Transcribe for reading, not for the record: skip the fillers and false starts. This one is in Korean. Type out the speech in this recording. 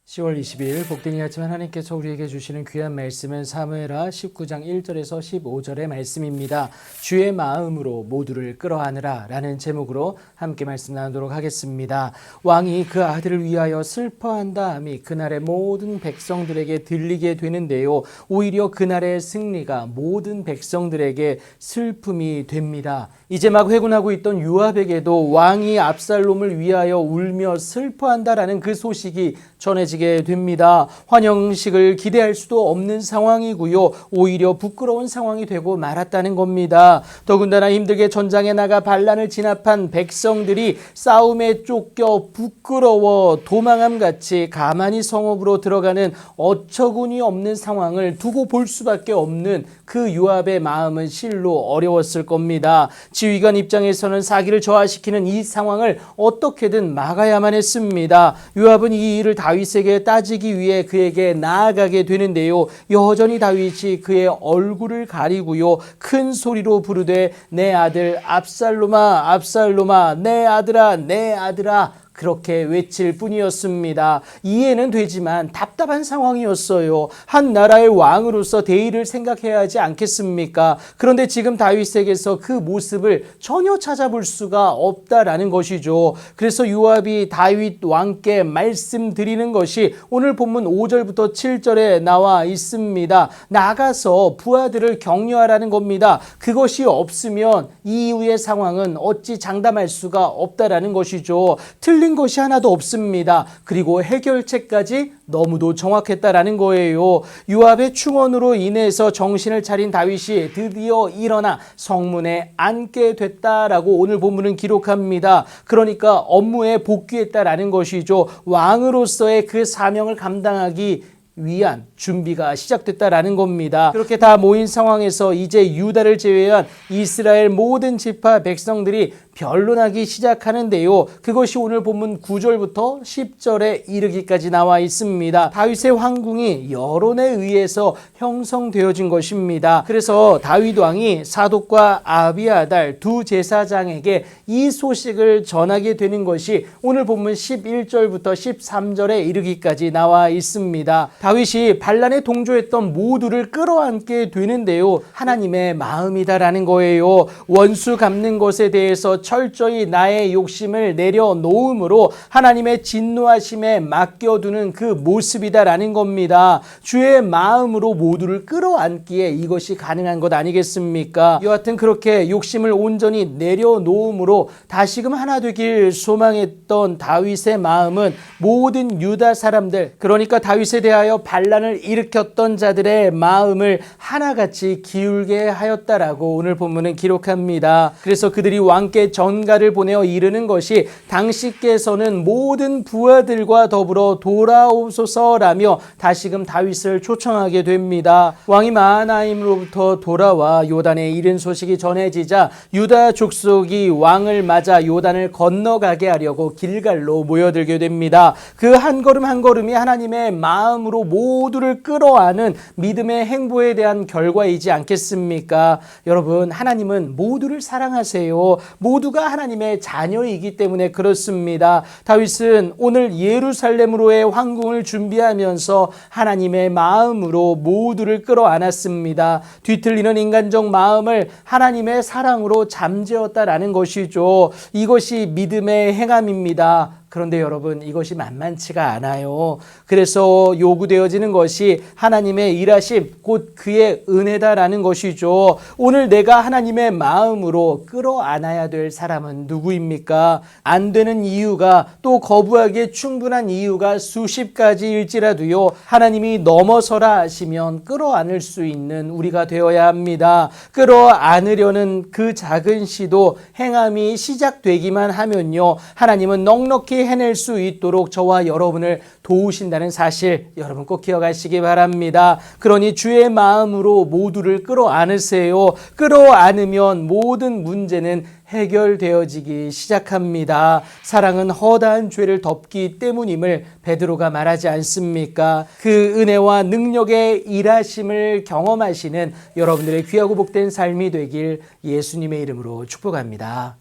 10월 20일 복되니 하지만 하나님께서 우리에게 주시는 귀한 말씀은 사무엘하 19장 1절에서 15절의 말씀입니다. 주의 마음으로 모두를 끌어안으라 라는 제목으로 함께 말씀 나누도록 하겠습니다. 왕이 그 아들을 위하여 슬퍼한다함이 그날의 모든 백성들에게 들리게 되는데요. 오히려 그날의 승리가 모든 백성들에게 슬픔이 됩니다. 이제 막 회군하고 있던 요압에게도 왕이 압살롬을 위하여 울며 슬퍼한다라는 그 소식이 전해지게 됩니다. 환영식을 기대할 수도 없는 상황이고요. 오히려 부끄러운 상황이 되고 말았다는 겁니다. 더군다나 힘들게 전장에 나가 반란을 진압한 백성들이 싸움에 쫓겨 부끄러워 도망함같이 가만히 성읍으로 들어가는 어처구니 없는 상황을 두고 볼 수밖에 없는 그 요압의 마음은 실로 어려웠을 겁니다. 지휘관 입장에서는 사기를 저하시키는 이 상황을 어떻게든 막아야만 했습니다. 요압은 이 일을 다윗에게 따지기 위해 그에게 나아가게 되는데요. 여전히 다윗이 그의 얼굴을 가리고요. 큰 소리로 부르되 내 아들 압살롬아 압살롬아 내 아들아 내 아들아 그렇게 외칠 뿐이었습니다. 이해는 되지만 답답한 상황이었어요. 한 나라의 왕으로서 대의를 생각해야 하지 않겠습니까? 그런데 지금 다윗에게서 그 모습을 전혀 찾아볼 수가 없다라는 것이죠. 그래서 요압이 다윗 왕께 말씀드리는 것이 오늘 본문 5절부터 7절에 나와 있습니다. 나가서 부하들을 격려하라는 겁니다. 그것이 없으면 이후의 상황은 어찌 장담할 수가 없다라는 것이죠. 틀린 것이 하나도 없습니다. 그리고 해결책까지 너무도 정확했다라는 거예요. 요압의 충언으로 인해서 정신을 차린 다윗이 드디어 일어나 성문에 앉게 됐다라고 오늘 본문은 기록합니다. 그러니까 업무에 복귀했다라는 것이죠. 왕으로서의 그 사명을 감당하기 위한 준비가 시작됐다라는 겁니다. 그렇게 다 모인 상황에서 이제 유다를 제외한 이스라엘 모든 지파 백성들이 변론하기 시작하는데요. 그것이 오늘 본문 9절부터 10절에 이르기까지 나와 있습니다. 다윗의 황궁이 여론에 의해서 형성되어진 것입니다. 그래서 다윗 왕이 사독과 아비아달 두 제사장에게 이 소식을 전하게 되는 것이 오늘 본문 11절부터 13절에 이르기까지 나와 있습니다. 다윗이 반란에 동조했던 모두를 끌어안게 되는데요. 하나님의 마음이다라는 거예요. 원수 갚는 것에 대해서 철저히 나의 욕심을 내려놓음으로 하나님의 진노하심에 맡겨두는 그 모습이다라는 겁니다. 주의 마음으로 모두를 끌어안기에 이것이 가능한 것 아니겠습니까? 여하튼 그렇게 욕심을 온전히 내려놓음으로 다시금 하나 되길 소망했던 다윗의 마음은 모든 유다 사람들, 그러니까 다윗에 대하여 반란을 일으켰던 자들의 마음을 하나같이 기울게 하였다라고 오늘 본문은 기록합니다. 그래서 그들이 왕께 전가를 보내어 이르는 것이 당시께서는 모든 부하들과 더불어 돌아오소서라며 다시금 다윗을 초청하게 됩니다. 왕이 마하나임으로부터 돌아와 요단에 이른 소식이 전해지자 유다 족속이 왕을 맞아 요단을 건너가게 하려고 길갈로 모여들게 됩니다. 그 한 걸음 한 걸음이 하나님의 마음으로 모두를 끌어안은 믿음의 행보에 대한 결과이지 않겠습니까? 여러분, 하나님은 모두를 사랑하세요. 모두가 하나님의 자녀이기 때문에 그렇습니다. 다윗은 오늘 예루살렘으로의 황궁을 준비하면서 하나님의 마음으로 모두를 끌어안았습니다. 뒤틀리는 인간적 마음을 하나님의 사랑으로 잠재웠다라는 것이죠. 이것이 믿음의 행함입니다. 그런데 여러분, 이것이 만만치가 않아요. 그래서 요구되어지는 것이 하나님의 일하심, 곧 그의 은혜다라는 것이죠. 오늘 내가 하나님의 마음으로 끌어안아야 될 사람은 누구입니까? 안 되는 이유가, 또 거부하기에 충분한 이유가 수십 가지일지라도요, 하나님이 넘어서라 하시면 끌어안을 수 있는 우리가 되어야 합니다. 끌어안으려는 그 작은 시도 행함이 시작되기만 하면요, 하나님은 넉넉히 해낼 수 있도록 저와 여러분을 도우신다는 사실 여러분 꼭 기억하시기 바랍니다. 그러니 주의 마음으로 모두를 끌어안으세요. 끌어안으면 모든 문제는 해결되어지기 시작합니다. 사랑은 허다한 죄를 덮기 때문임을 베드로가 말하지 않습니까? 그 은혜와 능력의 일하심을 경험하시는 여러분들의 귀하고 복된 삶이 되길 예수님의 이름으로 축복합니다.